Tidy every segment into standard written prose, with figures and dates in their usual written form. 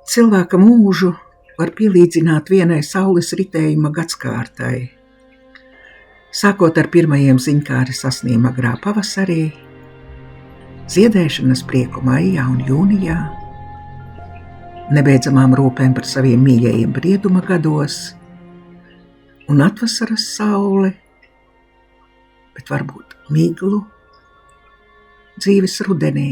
Cilvēka mūžu var pielīdzināt vienai saules ritējuma gadskārtai. Sākot ar pirmajiem ziņkāri sasniem agrā pavasarī, ziedēšanas prieku maijā un jūnijā, nebeidzamām rūpēm par saviem mīļajiem brieduma gados un atvasaras saule, bet varbūt miglu dzīves rudenī.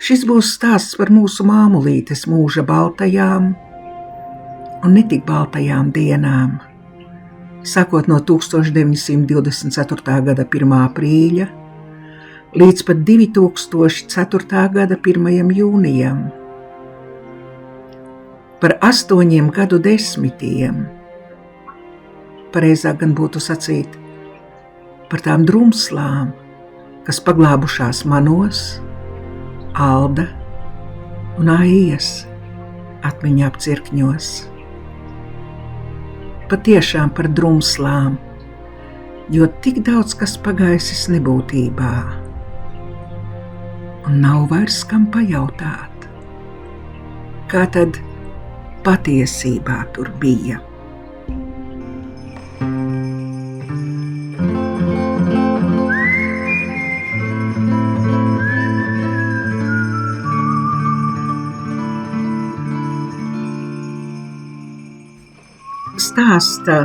Šis būs stāsts par mūsu māmulītes mūža baltajām un netik baltajām dienām, sākot no 1924. gada 1. aprīļa līdz pat 2004. gada 1. jūnijam. Par 8 gadu desmitiem, pareizāk gan būtu sacīt, par tām drumslām, kas paglābušās manos, Alda un Aijas atmiņā apcirkņos. Patiešām par drumslām, jo tik daudz kas pagaisis nebūtībā. Un nav vairs kam pajautāt, kā tad patiesībā tur bija. Stāsta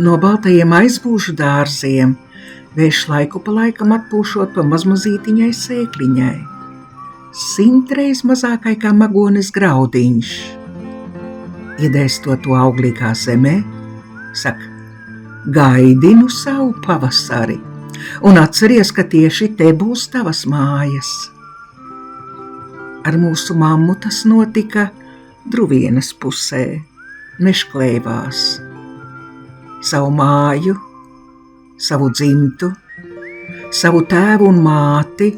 no baltajiem aizbūžu dārziem, vējš laiku pa laikam atpūšot pa mazmazītiņai sēkliņai, 100 reiz mazākai kā magones graudiņš. Iedēstot to auglīgā zemē, saka, gaidinu savu pavasari, un atceries, ka tieši te būs tavas mājas. Ar mūsu mammu tas notika Druvienas pusē, Meškleivās. Savu māju, savu dzimtu, savu tēvu un māti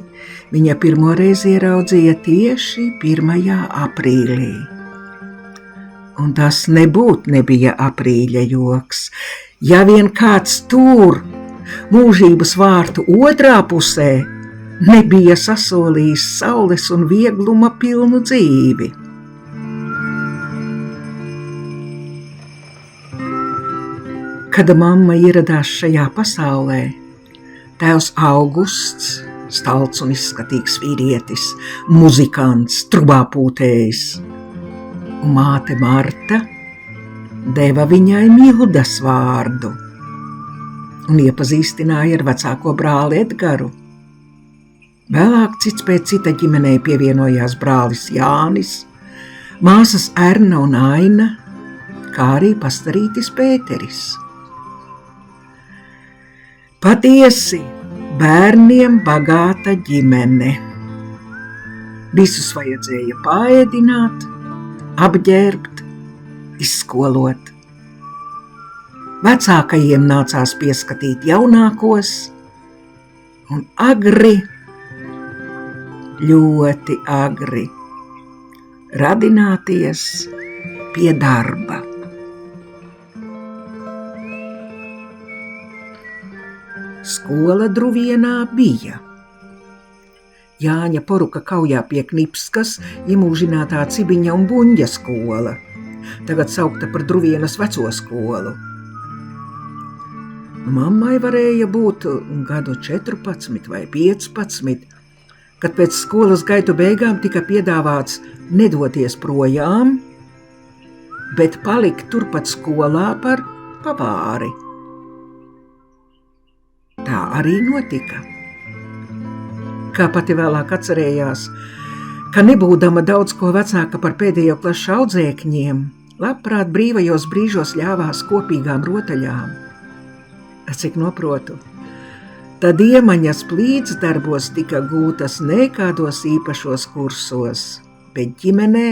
viņa pirmoreiz ieraudzīja tieši 1. aprīlī. Un tas nebija aprīļa joks, ja vien kāds tur, mūžības vārtu otrā pusē, nebija sasolījis saules un viegluma pilnu dzīvi. Kad mamma ieradās šajā pasaulē, tēvs Augusts, stalts un izskatīgs vīrietis, muzikants, trubāpūtējs, un māte Marta deva viņai Mildas vārdu un iepazīstināja ar vecāko brāli Edgaru. Vēlāk cits pēc cita ģimenei pievienojās brālis Jānis, māsas Erna un Aina, kā arī pastarītis Pēteris. Patiesi, bērniem bagāta ģimene. Visus vajadzēja paēdināt, apģērbt, izskolot. Vecākajiem nācās pieskatīt jaunākos, un agri, ļoti agri, radināties pie darba. Skola Druvienā bija. Jāņa Poruka kaujā pie Knipskas iemūžinātā Cibiņa un Buņģa skola, tagad saukta par Druvienas veco skolu. Mammai varēja būt gadu 14 vai 15, kad pēc skolas gaitu beigām tika piedāvāts nedoties projām, bet palikt turpat skolā par pavāri. Tā arī notika. Kā pati vēlāk atcerējās, ka nebūdama daudz ko vecāka par pēdējo klašu audzēkņiem, labprāt brīvajos brīžos ļāvās kopīgām rotaļām. Cik noprotu, tad iemaņas plīdsdarbos tika gūtas ne kādos īpašos kursos, bet ģimenē,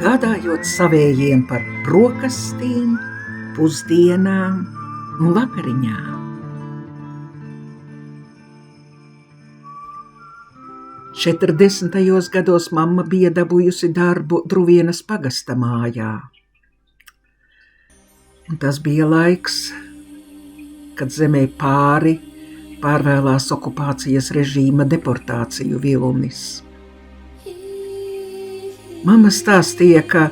gādājot savējiem par brokastīm, pusdienām un vakariņām. 40. gados mamma bija dabūjusi darbu Druvienas pagasta mājā. Un tas bija laiks, kad zemē pārvēlās okupācijas režīma deportāciju vilnis. Mamma stāstīja, ka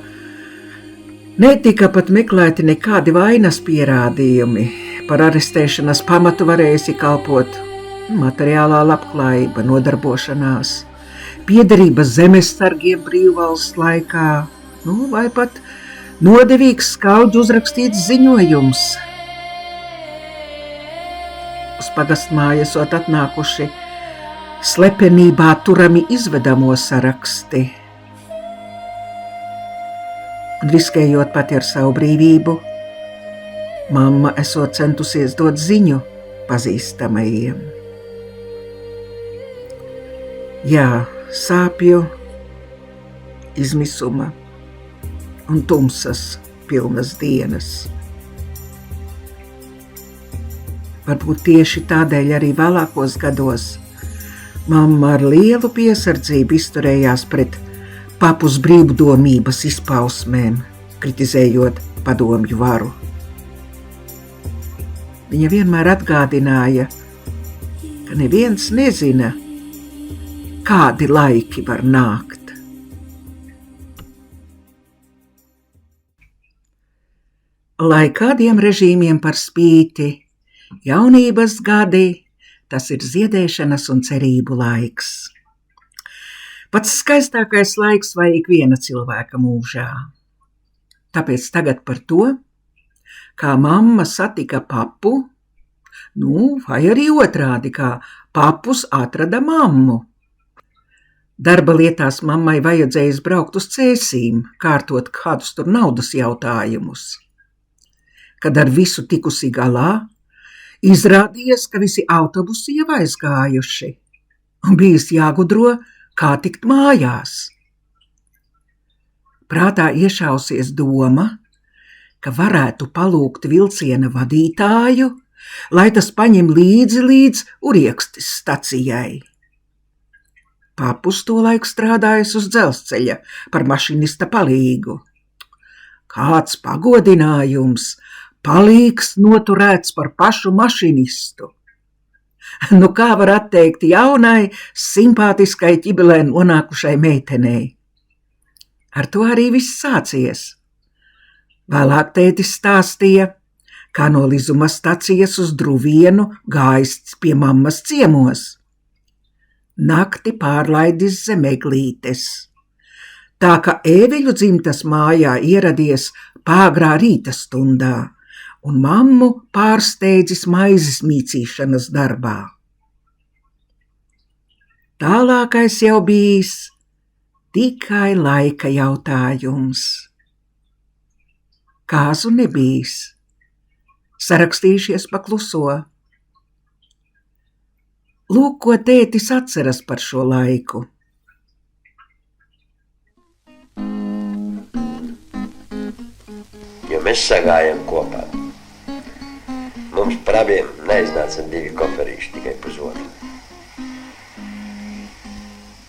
netika pat meklēti nekādi vainas pierādījumi. Par arestēšanas pamatu varējusi kalpot materiālā labklājība, nodarbošanās, piederība zemesargiem brīvvalsts laikā, vai pat nodevīgs skaudži uzrakstīts ziņojums. Uz pagastmāju esot atnākuši slepenībā turami izvedamo saraksti. Un riskējot pati ar savu brīvību, mamma esot centusies dot ziņu pazīstamajiem. Jā, sāpju, izmisuma un tumsas pilnas dienas. Varbūt tieši tādēļ arī vēlākos gados mamma ar lielu piesardzību izturējās pret papus brīvdomības izpausmēm, kritizējot padomju varu. Viņa vienmēr atgādināja, ka neviens nezina, kādi laiki var nākt. Lai kādiem režīmiem par spīti, jaunības gadi, tas ir ziedēšanas un cerību laiks. Pats skaistākais laiks vai ikviena cilvēka mūžā. Tāpēc tagad par to, kā mamma satika papu, vai arī otrādi, kā papus atrada mammu. Darba lietās mammai vajadzējis braukt uz Cēsīm, kārtot kādus tur naudas jautājumus. Kad ar visu tikusi galā, izrādījās, ka visi autobusi jau aizgājuši un bijis jāgudro, kā tikt mājās. Prātā iešausies doma, ka varētu palūgt vilciena vadītāju, lai tas paņem līdzi līdz Uriekstes stacijai. Papus tolaik strādājis uz dzelzceļa par mašinista palīgu. Kāds pagodinājums, palīgs noturēts par pašu mašinistu. Kā var atteikt jaunai, simpātiskai ķibelē nonākušai meitenei? Ar to arī viss sācies. Vēlāk tētis stāstīja, kā no Lizuma stacijas uz Druvienu gājis pie mammas ciemos. Nakti pārlaidis zem eglītes. Tā ka Ēviļu dzimtas mājā ieradies pāgrā rīta stundā un mammu pārsteidzis maizes mīcīšanas darbā. Tālākais jau bijis tikai laika jautājums. Kāzu nebijis, sarakstījušies pa kluso. Lūk, ko tētis atceras par šo laiku. Jo mēs sagājam kopā. Mums par abiem neiznāca 2 koferīši, tikai pusotru.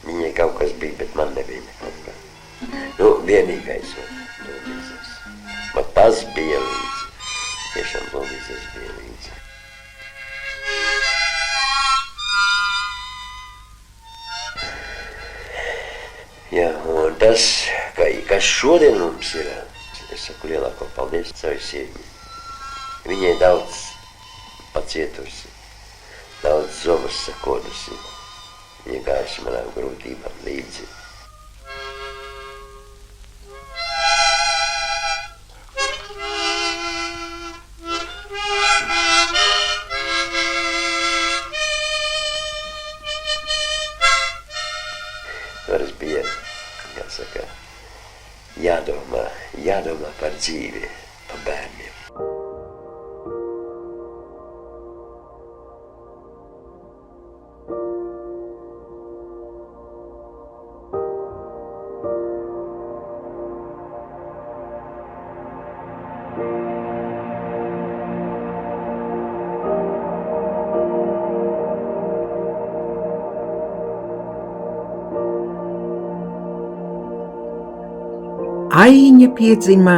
Viņai kaut kas bija, bet man nebija nekad kā. Vienīgais Lūdīzes. Man tas bija līdzi. Tiešām Lūdīzes bija līdzi. Jā, un tas, kas šodien mums ir, es saku lielāko paldies savai sievai. Viņai daudz pacietusi, daudz zobus sakodusi. Viņa gājusi manām grūtībām līdzi. Toreiz bija, jāsaka, jādomā par dzīvi, par bērniem. Aiņa piedzima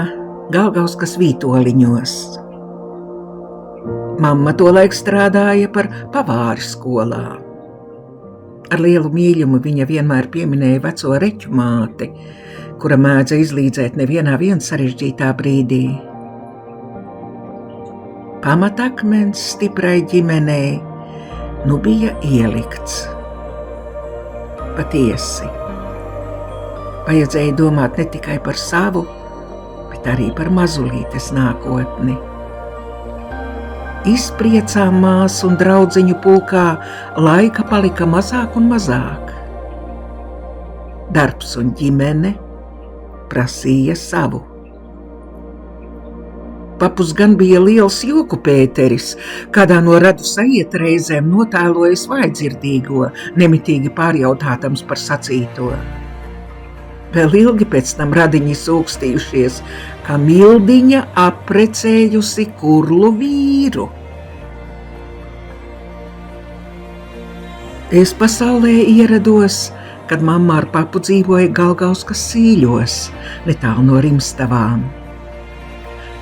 Galgauskas Vītoliņos. Mamma tolaik strādāja par pavāri skolā. Ar lielu mīļumu viņa vienmēr pieminēja veco reķu māti, kura mēdza izlīdzēt nevienā sarežģītā brīdī. Pamatakmens stiprai ģimenei nu bija ielikts. Patiesi, vajadzēja domāt ne tikai par savu, bet arī par mazulītes nākotni. Izpriecām māsu un draudziņu pulkā laika palika mazāk un mazāk. Darbs un ģimene prasīja savu. Papus gan bija liels joku Pēteris, kādā no radu sajieta reizēm notēlojas vājdzirdīgo, nemitīgi pārjautātams par sacīto. Vēl ilgi pēc tam radiņi sūkstījušies, ka Mildiņa apprecējusi kurlu vīru. Es pasaulē ierados, kad mamma ar papu dzīvoja Galgauskas Sīļos, netālu no Rimstavām.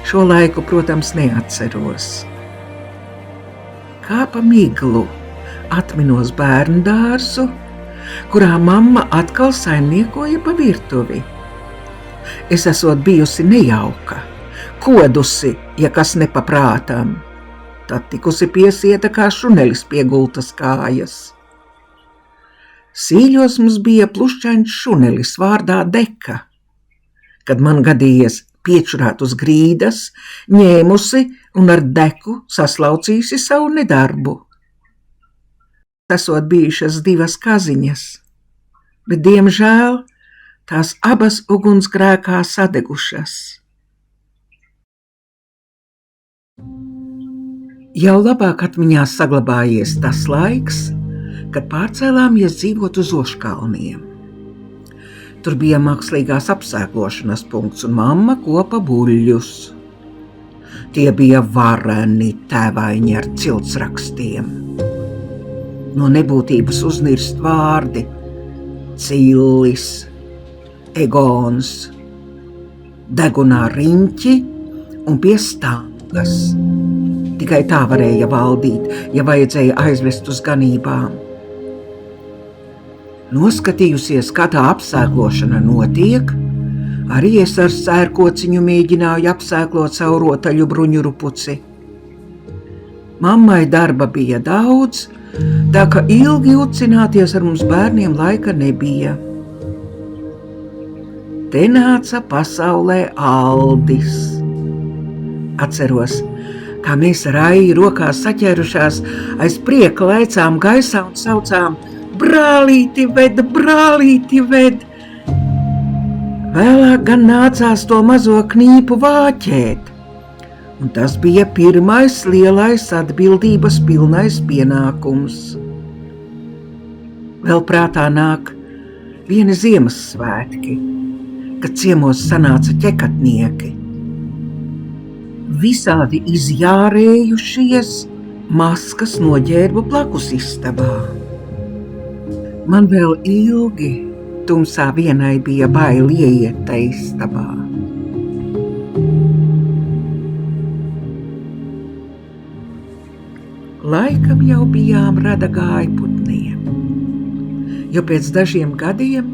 Šo laiku, protams, neatceros. Kā pa miglu atminos bērnu dārzu, kurā mamma atkal saimniekoja pa virtuvi. Es esot bijusi nejauka, kodusi, ja kas nepaprātām, tad tikusi piesieta kā šunelis pie gultas kājas. Sīļos mums bija plušķains šunelis vārdā Deka. Kad man gadījies piečurāt uz grīdas, ņēmusi un ar deku saslaucījusi savu nedarbu. Esot bijušas 2 kaziņas, bet, diemžēl, tās abas ugunsgrēkā sadegušas. Jau labāk atmiņās saglabājies tas laiks, kad pārcēlāmies dzīvot uz Oškalniem. Tur bija mākslīgās apsēklošanas punkts un mamma kopa buļļus. Tie bija vareni tēvaini ar ciltsrakstiem. No nebūtības uznirst vārdi Cillis, Egons, degunā riņķi un pie stangas. Tikai tā varēja valdīt, ja vajadzēja aizvest uz ganībām. Noskatījusies, kā tā apsēklošana notiek, arī es ar sērkociņu mēģināju apsēklot savu rotaļu bruņurupuci. Mammai darba bija daudz, tā ka ilgi ucināties ar mums bērniem laika nebija. Te nāca pasaulē Aldis. Atceros, kā mēs ar Aiju rokās saķērušās aiz prieka laicām gaisā un saucām: brālīti ved, brālīti ved! Vēlāk gan nācās to mazo knīpu vāķēt, un tas bija pirmais lielais atbildības pilnais pienākums. Vēl prātā nāk vieni Ziemassvētki, kad ciemos sanāca ķekatnieki. Visādi izjārējušies, maskas noģērbu blakus istabā. Man vēl ilgi tumsā vienai bija bail ieiet tai istabā. Laikam jau bijām rada gājputniem, jo pēc dažiem gadiem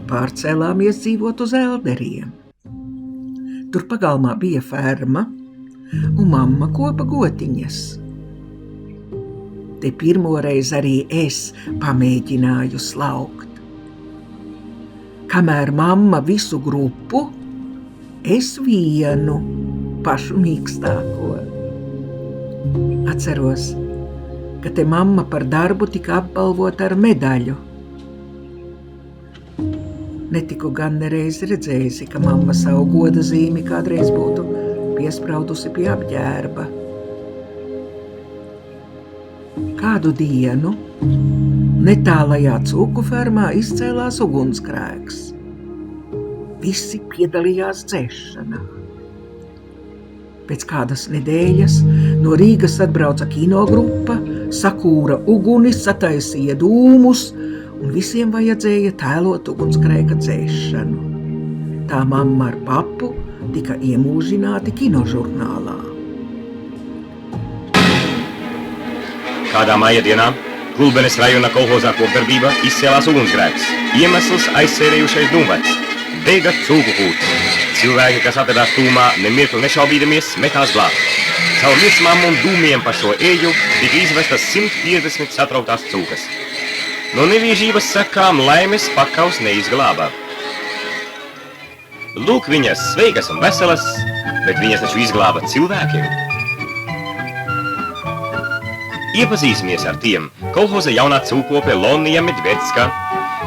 pārcēlāmies dzīvot uz Elderiem. Tur pagalmā bija ferma, un mamma kopa gotiņas. Te pirmoreiz arī es pamēģināju slaukt. Kamēr mamma visu grupu, es vienu pašu mīkstāko. Atceros, ka te mamma par darbu tika apbalvota ar medaļu. Netiku gan nereiz redzējusi, ka mamma savu goda zīmi kādreiz būtu piespraudusi pie apģērba. Kādu dienu netālajā cūku fermā izcēlās ugunsgrēks. Visi piedalījās dzēšanā. Pēc kādas nedēļas no Rīgas atbrauca kinogrupa, sakūra uguni, sataisīja dūmus, un visiem vajadzēja tēlot ugunsgrēka dzēšanu. Tā mamma ar papu tika iemūžināti kinožurnālā. Kādā maija dienā Gulbenes rajona kolhozā kopdarbībā izcēlās ugunsgrēks. Iemesls aizsērējušais dūmvats. Dega cūku kūts. Cilvēki, kas atradās tūmā, nemirkli nešaubīdamies, metās glābt. Caur liesmām un dūmiem pa šo eju tika izvestas 150 satrauktās cūkas. No nevīžības sekām laimes pakaus neizglābā. Lūk, viņas sveikas un veselas, bet viņas taču izglāba cilvēkiem. Iepazīsimies ar tiem. Kolhoza jaunā cūkope Lonija Medvedska.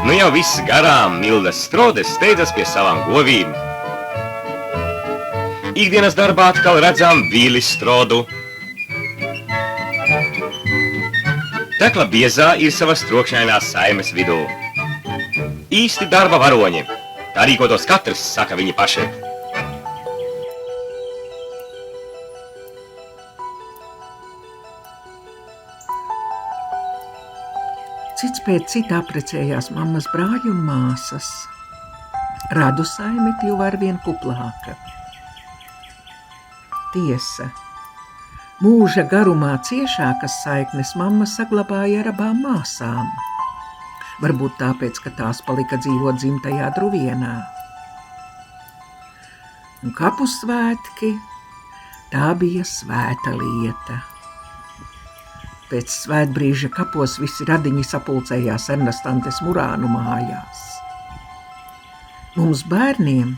Nu jau viss garām Milda Strodes steidzas pie savām govīm. Ikdienas darbā atkal redzām Vīli Strodu. Tekla Biezā ir savas trokšņainās saimes vidū. Īsti darba varoņi. Tā rīkotos katrs, saka viņi paši. Cits pēc cita aprecējās mammas brāļi un māsas. Radu saime kļuva arvien kuplāka. Tiesa, mūža garumā ciešākas saiknes mamma saglabāja ar abām māsām. Varbūt tāpēc, ka tās palika dzīvot dzimtajā Druvienā. Un kapu svētki, tā bija svēta lieta. Pēc svētbrīža kapos visi radiņi sapulcējās Ernestantes Murānu mājās. Mums bērniem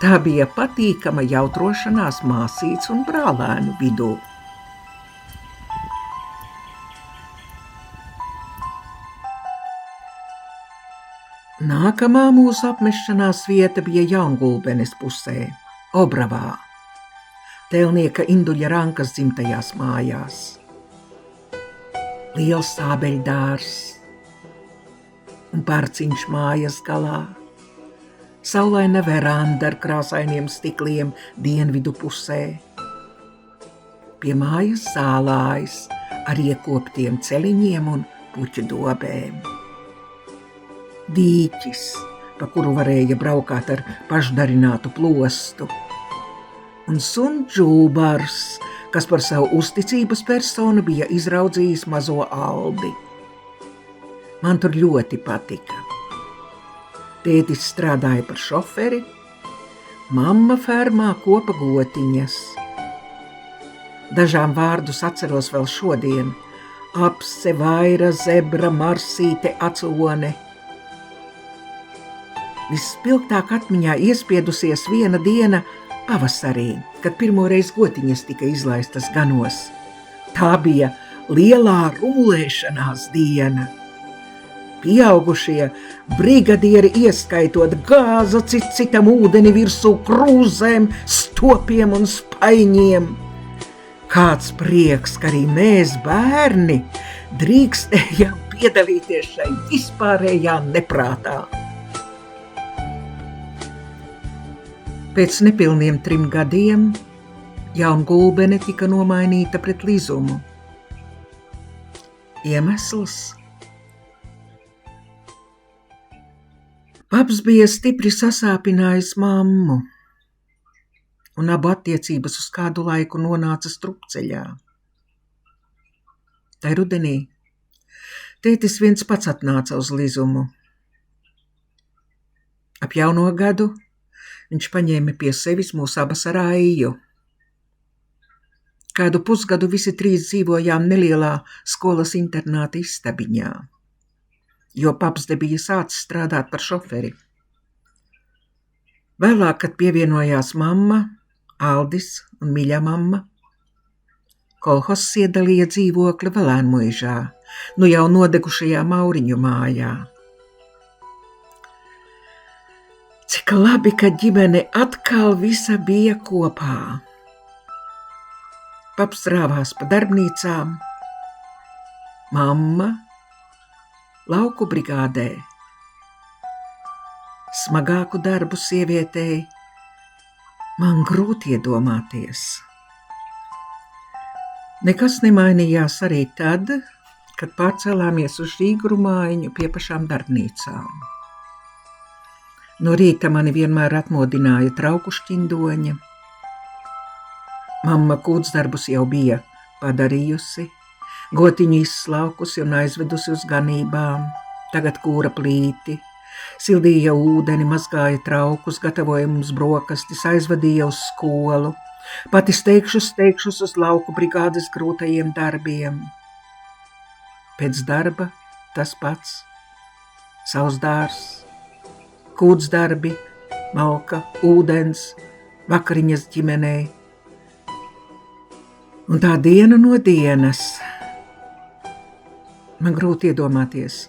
tā bija patīkama jautrošanās māsītes un brālēnu vidū. Nākamā mūsu apmešanās vieta bija Jaungulbenes pusē, Obravā, tēlnieka Induļa Rankas dzimtajās mājās. Liels sābeļdārs un parciņš mājas galā, saulaina veranda ar krāsainiem stikliem dienvidu pusē. Pie mājas zālājs ar iekoptiem celiņiem un puķu dobēm. Dīķis, pa kuru varēja braukāt ar pašdarinātu plostu, un Sunģūbars, kas par savu uzticības personu bija izraudzījis mazo Aldi. Man tur ļoti patika. Tētis strādāja par šoferi, mamma fermā kopa gotiņas. Dažām vārdus atceros vēl šodien. Apse, vaira, zebra, marsīte, acone. Vispilgtāk atmiņā iespiedusies viena diena pavasarī, kad pirmoreiz gotiņas tika izlaistas ganos. Tā bija lielā rulēšanās diena. Pieaugušie brigadieri ieskaitot gāza citam ūdeni virsū krūzēm, stopiem un spaiņiem. Kāds prieks, ka arī mēs bērni drīkstējām piedalīties šai vispārējā neprātā. Pēc nepilniem 3 gadiem Jaungulbene tika nomainīta pret Lizumu. Iemesls? Paps bija stipri sasāpinājis mammu, un abu attiecības uz kādu laiku nonāca strupceļā. Tai rudenī tētis viens pats atnāca uz Lizumu. Ap jauno gadu viņš paņēma pie sevis mūs abas ar Aiju. Kādu pusgadu visi 3 dzīvojām nelielā skolas internāta istabiņā, jo paps bija sācis strādāt par šoferi. Vēlāk, kad pievienojās mamma, Aldis un mīļā mamma, kolhozs iedalīja dzīvokli Velēnmuižā, nu jau nodegušajā Mauriņu mājā. Cik labi, ka ģimene atkal visa bija kopā. Paps rāvās pa darbnīcām, mamma lauku brigādē. Smagāku darbu sievietei man grūti iedomāties. Nekas nemainījās arī tad, kad pārcēlāmies uz Žīguru mājiņu pie pašām darbnīcām. No rīta mani vienmēr atmodināja trauku šķindoņa. Mamma kūtsdarbus jau bija padarījusi, Gotiņu izslaukusi un aizvedusi uz ganībām, tagad kūra plīti, sildīja ūdeni, mazgāja traukus, gatavoja mums brokastis, aizvadīja uz skolu, pati steigšus uz lauku brigādes grūtajiem darbiem. Pēc darba tas pats, savs dārs, kūts darbi, malka, ūdens, vakariņas ģimenei. Un tā diena no dienas. Man grūti iedomāties,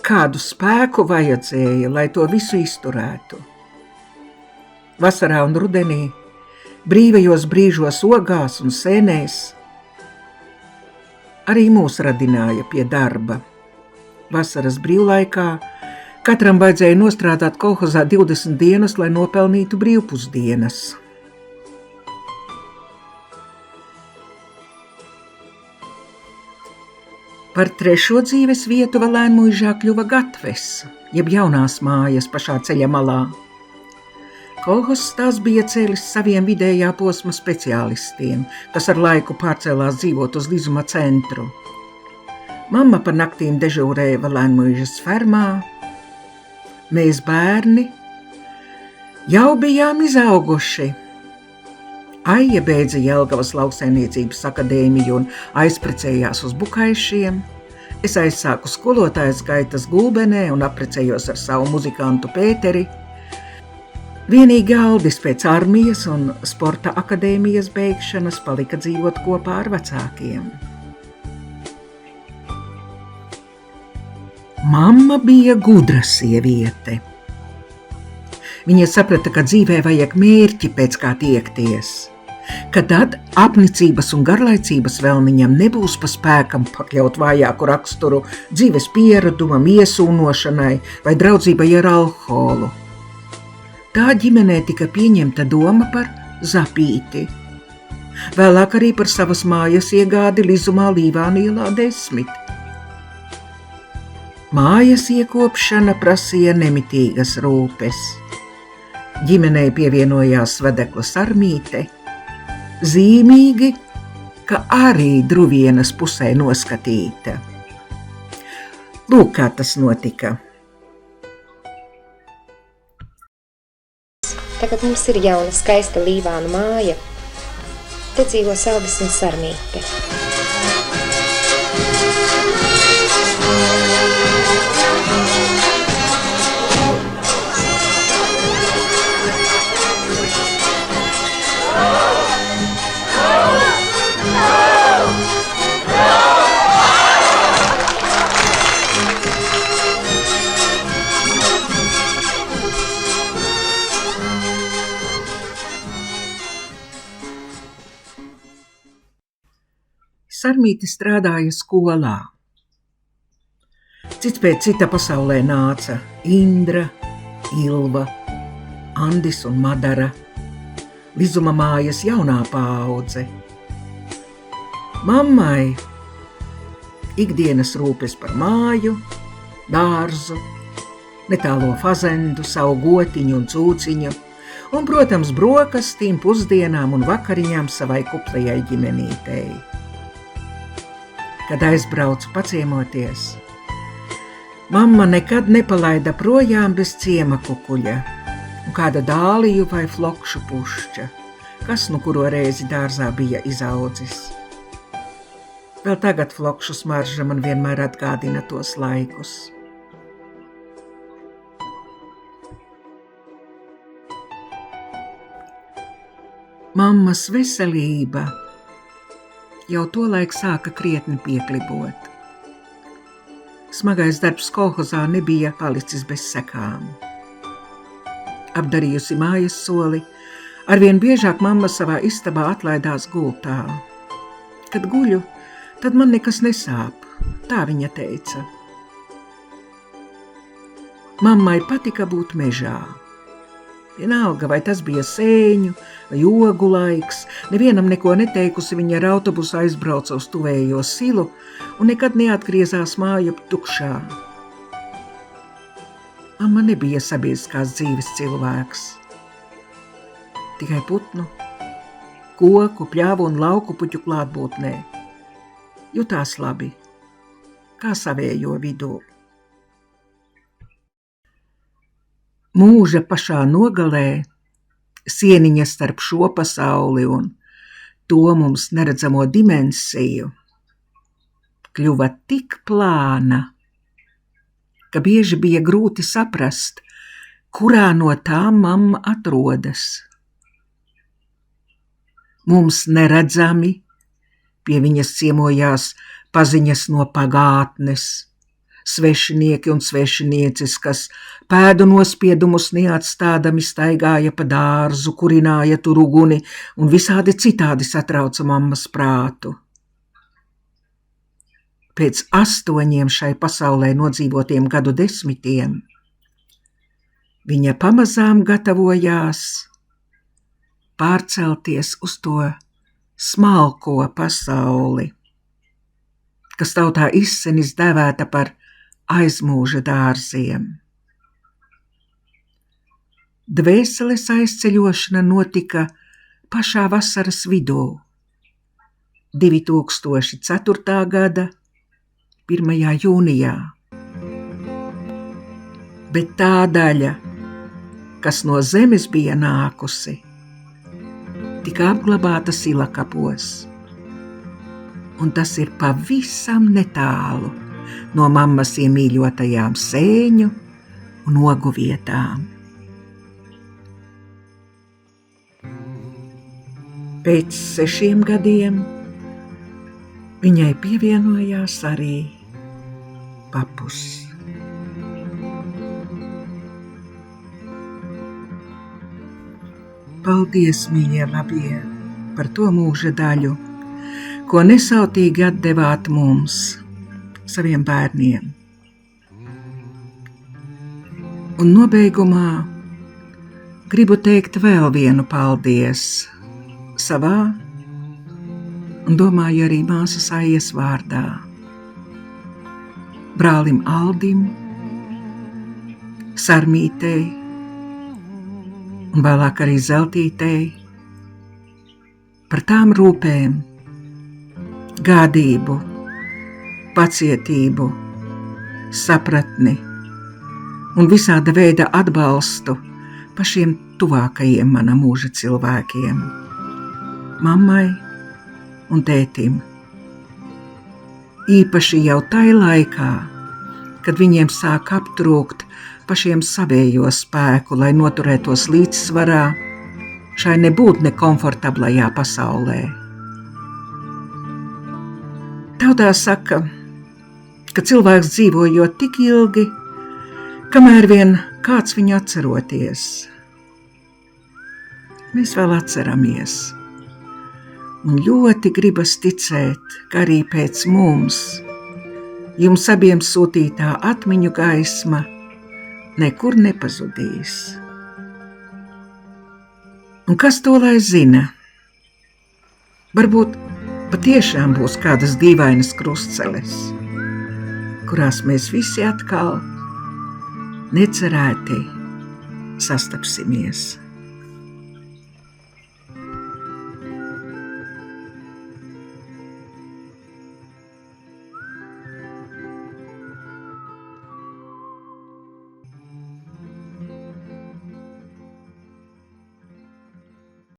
kādu spēku vajadzēja, lai to visu izturētu. Vasarā un rudenī, brīvajos brīžos ogās un sēnēs, arī mūs radināja pie darba. Vasaras brīvlaikā katram vajadzēja nostrādāt kolhozā 20 dienas, lai nopelnītu brīvpusdienas. Par trešo dzīves vietu Valēnmuižā kļuva Gatves, jeb jaunās mājas pašā ceļa malā. Kolhozs tās bija ceļis saviem vidējā posma speciālistiem, kas ar laiku pārcēlās dzīvot uz Lizuma centru. Mamma par naktīm dežūrēja Valēnmuižas fermā. Mēs bērni jau bijām izauguši. Aija beidza Jelgavas lauksaimniecības akadēmiju un aizprecējās uz Bukaišiem. Es aizsāku skolotājas gaitas Gulbenē un apprecējos ar savu muzikantu Pēteri. Vienīgi Aldis pēc armijas un sporta akadēmijas beigšanas palika dzīvot kopā ar vecākiem. Mamma bija gudra sieviete. Viņa saprata, ka dzīvē vajag mērķi, pēc kā tiekties, ka tad apnicības un garlaicības vēlmiņam nebūs pa spēkam pakļaut vājāku raksturu dzīves pieredumam, iesūnošanai vai draudzībai ar alkoholu. Tā ģimenē tika pieņemta doma par zapīti. Vēlāk arī par savas mājas iegādi Lizumā Līvānu ielā 10. Mājas iekopšana prasīja nemitīgas rūpes. Ģimenei pievienojās Svedekla Sarmīte, zīmīgi, ka arī Druvienas pusē noskatīta. Lūk, kā tas notika. Tagad mums ir jauna skaista Līvānu māja. Te dzīvo Saldis un Sarmīte. Sarmīte strādāja skolā. Cits pēc cita pasaulē nāca Indra, Ilva, Andis un Madara, Lizuma mājas jaunā paudze. Mammai ikdienas rūpes par māju, dārzu, netālo fazendu, savu gotiņu un cūciņu, un, protams, brokastīm, pusdienām un vakariņām savai kuplajai ģimenītei. Kad aizbraucu paciemoties, mamma nekad nepalaida projām bez ciema kukuļa un kāda dāliju vai flokšu pušķa, kas nu kuro reizi dārzā bija izaudzis. Vēl tagad flokšu smarža man vienmēr atgādina tos laikus. Mammas veselība jau tolaik sāka krietni pieklibot. Smagais darbs kolhozā nebija palicis bez sekām. Apdarījusi mājas soli, arvien biežāk mamma savā istabā atlaidās gultā. Kad guļu, tad man nekas nesāp, tā viņa teica. Mammai patika būt mežā. Vienalga, vai tas bija sēņu vai ogu laiks, nevienam neko neteikusi, viņa ar autobusu aizbrauca uz tuvējo silu un nekad neatgriezās māju tukšā. Mamma nebija sabiedriskās dzīves cilvēks. Tikai putnu, koku, pļāvu un lauku puķu klātbūtnē. jutās labi, kā savējo vidū. Mūža pašā nogalē, sieniņa starp šo pasauli un to mums neredzamo dimensiju, kļuva tik plāna, ka bieži bija grūti saprast, kurā no tām mamma atrodas. Mums neredzami pie viņas ciemojās paziņas no pagātnes, svešinieki un svešinieces, kas pēdu nospiedumus neatstādami staigāja pa dārzu, kurināja tur uguni un visādi citādi satrauca mammas prātu. Pēc 8 šai pasaulē nodzīvotiem gadu desmitiem viņa pamazām gatavojās pārcelties uz to smalko pasauli, kas tautā izsenis dēvēta par aizmūža dārziem. Dvēseles aizceļošana notika pašā vasaras vidū, 2004. gada 1. jūnijā. Bet tā daļa, kas no zemes bija nākusi, tika apglabāta silakapos, un tas ir pavisam netālu no mammas iemīļotajām sēņu un ogu vietām. Pēc 6 gadiem viņai pievienojās arī papus. Paldies, mīļie labie, par to mūža daļu, ko nesautīgi atdevāt mums, saviem bērniem. Un nobeigumā gribu teikt vēl vienu paldies savā un domāju arī māsas Aijas vārdā. Brālim Aldim, Sarmītei un vēlāk arī Zeltītei par tām rūpēm, gādību, pacietību, sapratni un visāda veida atbalstu pašiem tuvākajiem mana mūža cilvēkiem, mammai un tētim. Īpaši jau tai laikā, kad viņiem sāk aptrūkt pašiem savējo spēku, lai noturētos līdzsvarā šai nebūt nekomfortablajā pasaulē. Tautā saka, ka cilvēks dzīvojot tik ilgi, kamēr vien kāds viņu atceroties. Mēs vēl atceramies. Un ļoti gribas ticēt, ka arī pēc mums jums abiem sūtītā atmiņu gaisma nekur nepazudīs. Un kas to lai zina? Varbūt patiešām būs kādas dīvainas krustceles, kurās mēs visi atkal necerēti sastapsimies.